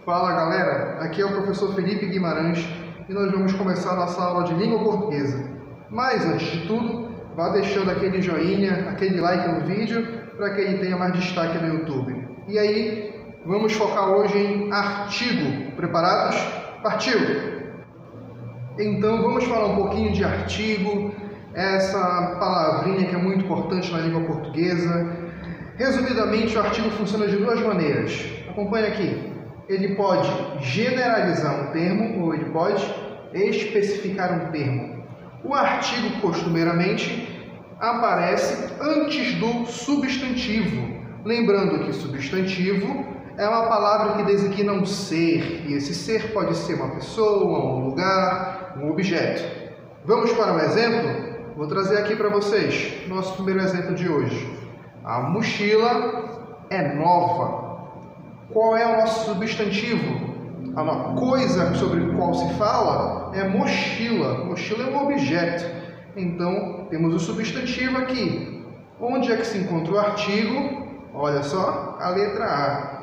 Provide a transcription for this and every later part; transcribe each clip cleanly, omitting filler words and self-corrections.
Fala galera, aqui é o professor Felipe Guimarães e nós vamos começar a nossa aula de língua portuguesa. Mas antes de tudo, vá deixando aquele joinha, aquele like no vídeo para que ele tenha mais destaque no YouTube. E aí, vamos focar hoje em artigo. Preparados? Partiu! Então vamos falar um pouquinho de artigo, essa palavrinha que é muito importante na língua portuguesa. Resumidamente, o artigo funciona de duas maneiras. Acompanhe aqui. Ele pode generalizar um termo ou ele pode especificar um termo. O artigo, costumeiramente, aparece antes do substantivo. Lembrando que substantivo é uma palavra que designa um ser, e esse ser pode ser uma pessoa, um lugar, um objeto. Vamos para um exemplo? Vou trazer aqui para vocês nosso primeiro exemplo de hoje. A mochila é nova. Qual é o nosso substantivo? A coisa sobre a qual se fala é mochila. Mochila é um objeto. Então, temos o substantivo aqui. Onde é que se encontra o artigo? Olha só, a letra A.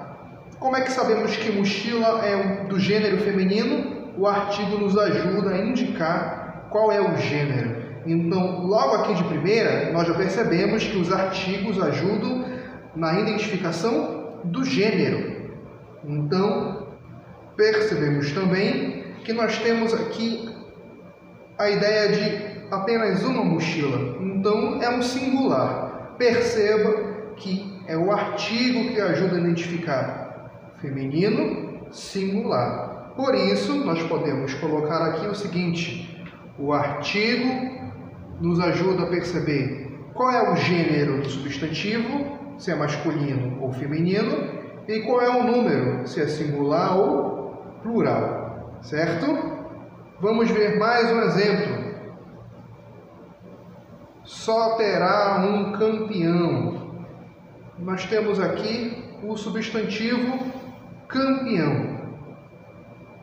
Como é que sabemos que mochila é do gênero feminino? O artigo nos ajuda a indicar qual é o gênero. Então, logo aqui de primeira, nós já percebemos que os artigos ajudam na identificação do gênero. Então, percebemos também que nós temos aqui a ideia de apenas uma mochila. Então, é um singular. Perceba que é o artigo que ajuda a identificar feminino, singular. Por isso, nós podemos colocar aqui o seguinte: o artigo nos ajuda a perceber qual é o gênero do substantivo, se é masculino ou feminino, e qual é o número, se é singular ou plural, certo? Vamos ver mais um exemplo. Só terá um campeão. Nós temos aqui o substantivo campeão.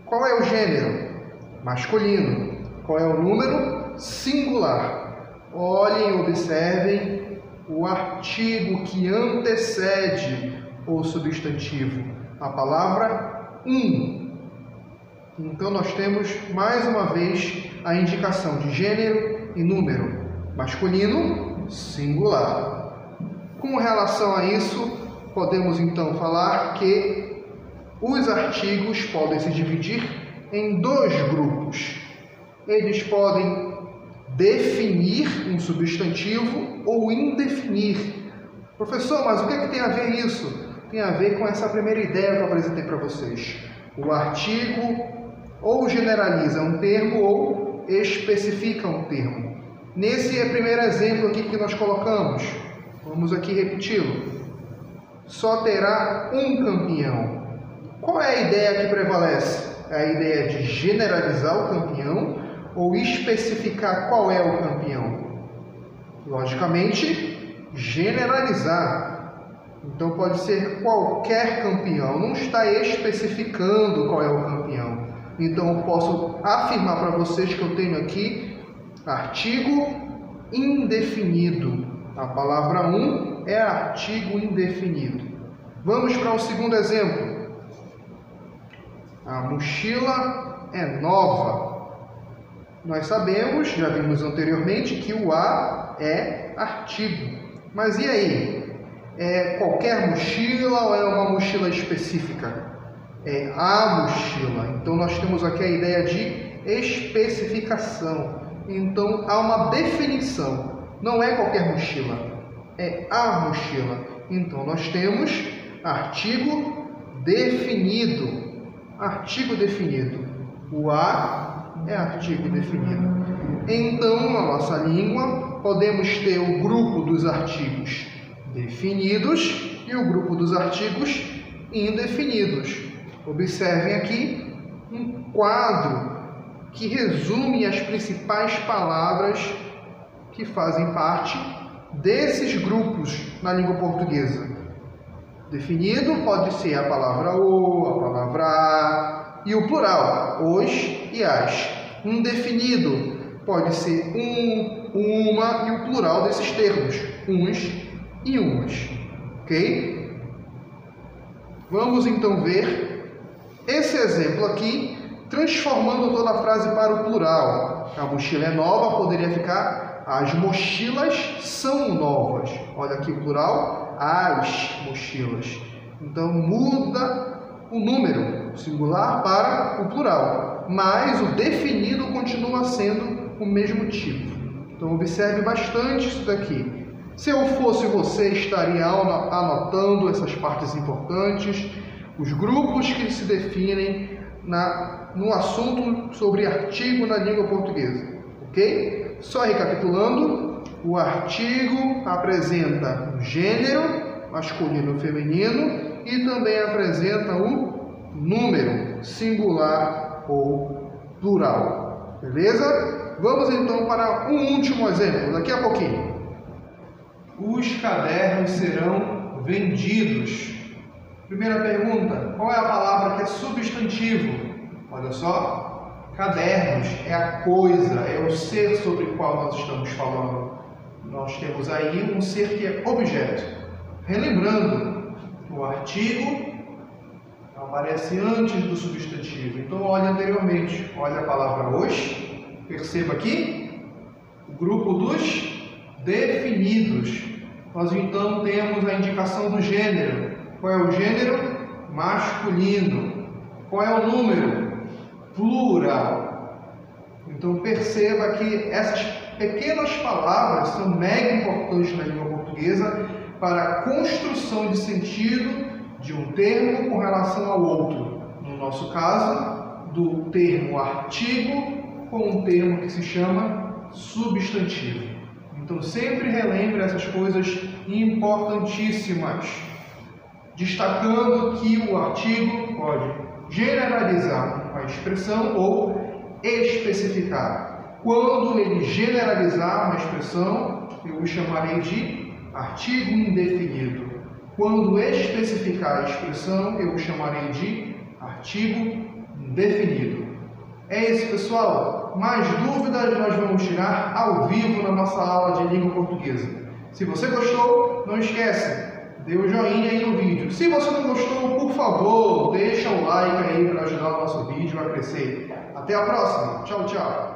Qual é o gênero? Masculino. Qual é o número? Singular. Olhem e observem o artigo que antecede o substantivo, a palavra um. Então nós temos mais uma vez a indicação de gênero e número, masculino, singular. Com relação a isso, podemos então falar que os artigos podem se dividir em dois grupos. Eles podem definir um substantivo ou indefinir. Professor, mas o que tem a ver isso? Tem a ver com essa primeira ideia que eu apresentei para vocês. O artigo ou generaliza um termo ou especifica um termo. Nesse primeiro exemplo aqui que nós colocamos, vamos aqui repeti-lo. Só terá um campeão. Qual é a ideia que prevalece? É a ideia de generalizar o campeão ou especificar qual é o campeão? Logicamente, generalizar. Então pode ser qualquer campeão, não está especificando qual é o campeão. Então eu posso afirmar para vocês que eu tenho aqui artigo indefinido. A palavra um é artigo indefinido. Vamos para um segundo exemplo. A mochila é nova. Nós sabemos, já vimos anteriormente, que o A é artigo. Mas e aí? É qualquer mochila ou é uma mochila específica? É a mochila. Então nós temos aqui a ideia de especificação. Então há uma definição. Não é qualquer mochila, é a mochila. Então nós temos artigo definido. Artigo definido. O a é artigo definido. Então, na nossa língua, podemos ter o grupo dos artigos definidos e o grupo dos artigos indefinidos. Observem aqui um quadro que resume as principais palavras que fazem parte desses grupos na língua portuguesa. Definido pode ser a palavra o, a palavra a e o plural, os e as. Indefinido pode ser um, uma e o plural desses termos, uns e umas. Ok? Vamos então ver esse exemplo aqui, transformando toda a frase para o plural. A mochila é nova, poderia ficar: as mochilas são novas. Olha aqui o plural, as mochilas. Então muda o número singular para o plural, mas o definido continua sendo o mesmo tipo. Então observe bastante isso daqui. Se eu fosse você, estaria anotando essas partes importantes, os grupos que se definem no assunto sobre artigo na língua portuguesa, ok? Só recapitulando, o artigo apresenta o gênero, masculino ou feminino, e também apresenta o número, singular ou plural, beleza? Vamos então para um último exemplo, daqui a pouquinho. Os cadernos serão vendidos. Primeira pergunta, qual é a palavra que é substantivo? Olha só, cadernos é a coisa, é o ser sobre o qual nós estamos falando. Nós temos aí um ser que é objeto. Relembrando, o artigo aparece antes do substantivo. Então, olhe anteriormente, olha a palavra os. Perceba aqui o grupo dos definidos. Nós então temos a indicação do gênero. Qual é o gênero? Masculino. Qual é o número? Plural. Então perceba que essas pequenas palavras são mega importantes na língua portuguesa para a construção de sentido de um termo com relação ao outro. No nosso caso, do termo artigo com um termo que se chama substantivo. Então sempre relembre essas coisas importantíssimas, destacando que o artigo pode generalizar uma expressão ou especificar. Quando ele generalizar uma expressão, eu o chamarei de artigo indefinido. Quando especificar a expressão, eu o chamarei de artigo indefinido. É isso, pessoal. Mais dúvidas nós vamos tirar ao vivo na nossa aula de língua portuguesa. Se você gostou, não esquece, dê o joinha aí no vídeo. Se você não gostou, por favor, deixa o like aí para ajudar o nosso vídeo a crescer. Até a próxima. Tchau, tchau.